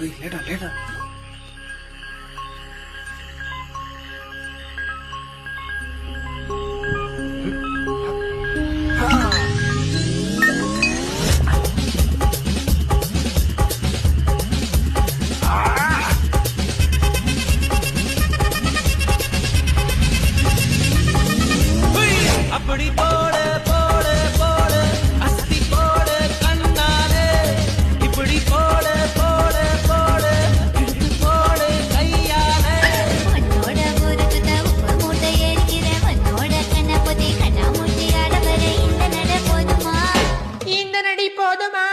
லேடா லேடா. அப்படி போட போட போட அஸ்தி போட கண்ணாலே இப்படி போட போட போட இழுத்து போட கையாலே உன்னோட ஊருக்கு உப்பு மூட்டை ஏறிக்கிறேன் உன்னோட கண்ணப்பதி கண்ணாமூட்டி ஆடவர இந்த நட போதுமா இந்த நடி போதுமா?